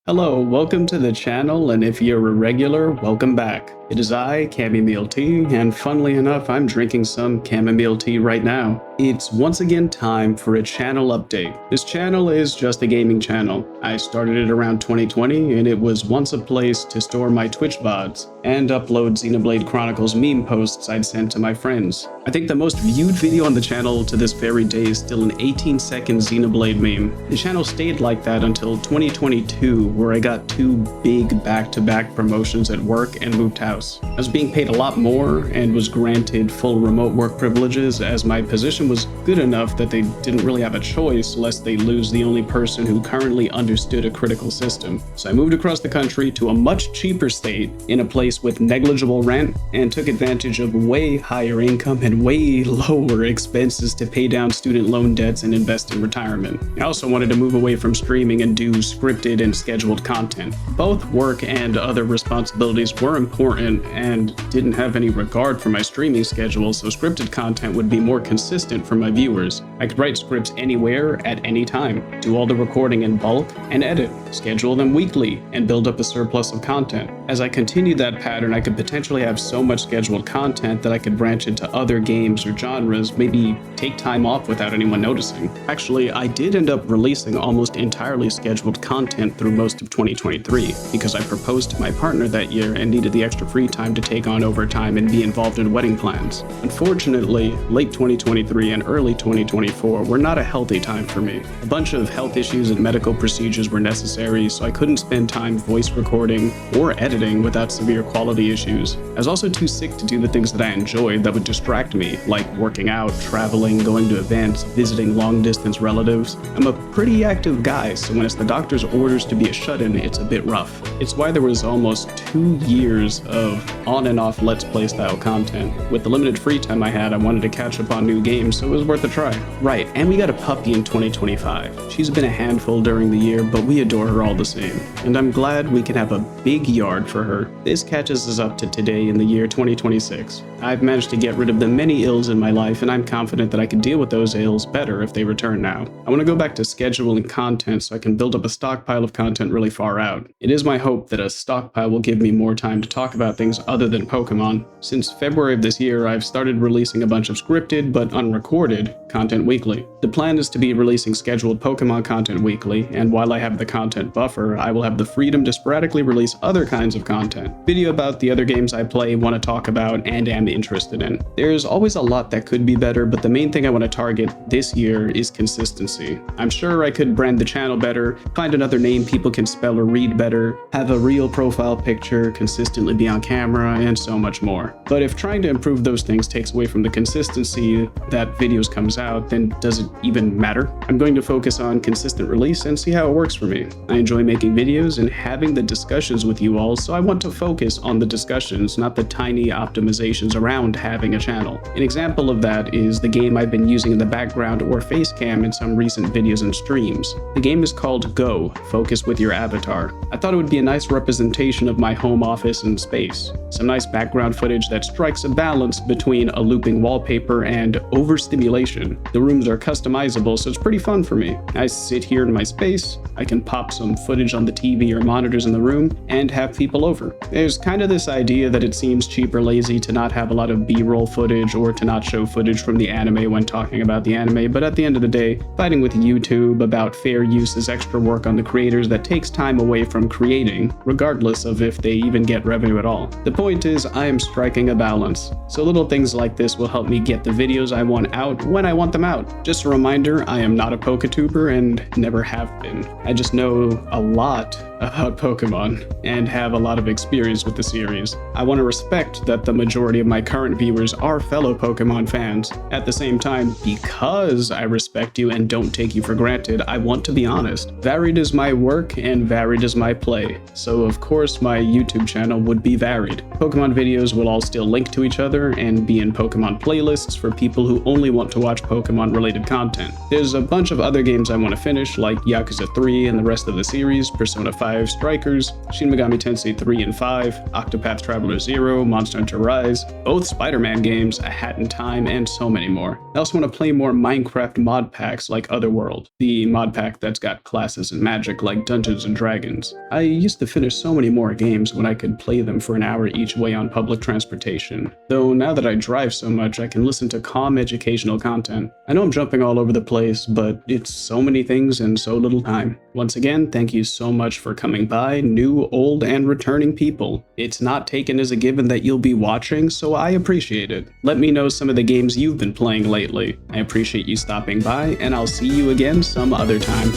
Hello, welcome to the channel, and if you're a regular, welcome back. It is I, Chamomile Tea, and funnily enough, I'm drinking some chamomile tea right now. It's once again time for a channel update. This channel is just a gaming channel. I started it around 2020, and it was once a place to store my Twitch VODs and upload Xenoblade Chronicles meme posts I'd sent to my friends. I think the most viewed video on the channel to this very day is still an 18-second Xenoblade meme. The channel stayed like that until 2022, where I got two big back-to-back promotions at work and moved house. I was being paid a lot more and was granted full remote work privileges, as my position was good enough that they didn't really have a choice lest they lose the only person who currently understood a critical system. So I moved across the country to a much cheaper state in a place with negligible rent and took advantage of way higher income and way lower expenses to pay down student loan debts and invest in retirement. I also wanted to move away from streaming and do scripted and scheduled content. Both work and other responsibilities were important and didn't have any regard for my streaming schedule, so scripted content would be more consistent for my viewers. I could write scripts anywhere at any time, do all the recording in bulk, and edit, schedule them weekly, and build up a surplus of content. As I continued that pattern, I could potentially have so much scheduled content that I could branch into other games or genres, maybe take time off without anyone noticing. Actually, I did end up releasing almost entirely scheduled content through most of 2023, because I proposed to my partner that year and needed the extra free time to take on overtime and be involved in wedding plans. Unfortunately, late 2023 and early 2024 were not a healthy time for me. A bunch of health issues and medical procedures were necessary, so I couldn't spend time voice recording or editing without severe quality issues. I was also too sick to do the things that I enjoyed that would distract me, like working out, traveling, going to events, visiting long-distance relatives. I'm a pretty active guy, so when it's the doctor's orders to be a shut-in, it's a bit rough. It's why there was almost 2 years of on and off Let's Play style content. With the limited free time I had, I wanted to catch up on new games, so it was worth a try. Right, and we got a puppy in 2025. She's been a handful during the year, but we adore her all the same. And I'm glad we can have a big yard for her. This catches us up to today in the year 2026. I've managed to get rid of the many ills in my life, and I'm confident that I can deal with those ills better if they return now. I want to go back to scheduling content so I can build up a stockpile of content really far out. It is my hope that a stockpile will give me more time to talk about things other than Pokemon. Since February of this year, I've started releasing a bunch of scripted but unrecorded content weekly. The plan is to be releasing scheduled Pokemon content weekly, and while I have the content buffer, I will have the freedom to sporadically release other kinds of content. Video about the other games I play, want to talk about, and am interested in. There's always a lot that could be better, but the main thing I want to target this year is consistency. I'm sure I could brand the channel better, find another name people can spell or read better, have a real profile picture, consistently be on camera, and so much more. But if trying to improve those things takes away from the consistency that videos comes out, then does it even matter? I'm going to focus on consistent release and see how it works for me. I enjoy making videos and having the discussions with you all, so I want to focus on the discussions, not the tiny optimizations around having a channel. An example of that is the game I've been using in the background or face cam in some recent videos and streams. The game is called Go, Focus with Your Avatar. I thought it would be a nice representation of my home office and space. Some nice background footage that strikes a balance between a looping wallpaper and overstimulation. The rooms are customizable, so it's pretty fun for me. I sit here in my space, I can pop some footage on the TV or monitors in the room, and have people over. There's kind of this idea that it seems cheap or lazy to not have a lot of B-roll footage or to not show footage from the anime when talking about the anime, but at the end of the day, fighting with YouTube about fair use is extra work on the creators that takes time away from creating, regardless of if they even get revenue at all. The point is, I am striking a balance, so little things like this will help me get the videos I want out when I want them out. Just a reminder, I am not a Poketuber and never have been. I just know a lot about Pokemon and have a lot of experience with the series. I want to respect that the majority of my current viewers are fellow Pokemon fans. At the same time, because I respect you and don't take you for granted, I want to be honest. Varied is my work and varied is my play, so of course my YouTube channel would be varied. Pokemon videos will all still link to each other and be in Pokemon playlists for people who only want to watch Pokemon related content. There's a bunch of other games I want to finish, like Yakuza 3 and the rest of the series, Persona 5 5 Strikers, Shin Megami Tensei 3 and 5, Octopath Traveler 0, Monster Hunter Rise, both Spider-Man games, A Hat in Time, and so many more. I also want to play more Minecraft mod packs like Otherworld, the mod pack that's got classes and magic like Dungeons and Dragons. I used to finish so many more games when I could play them for an hour each way on public transportation. Though now that I drive so much, I can listen to calm educational content. I know I'm jumping all over the place, but it's so many things in so little time. Once again, thank you so much for coming by, new, old, and returning people. It's not taken as a given that you'll be watching, so I appreciate it. Let me know some of the games you've been playing lately. I appreciate you stopping by, and I'll see you again some other time.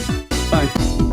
Bye.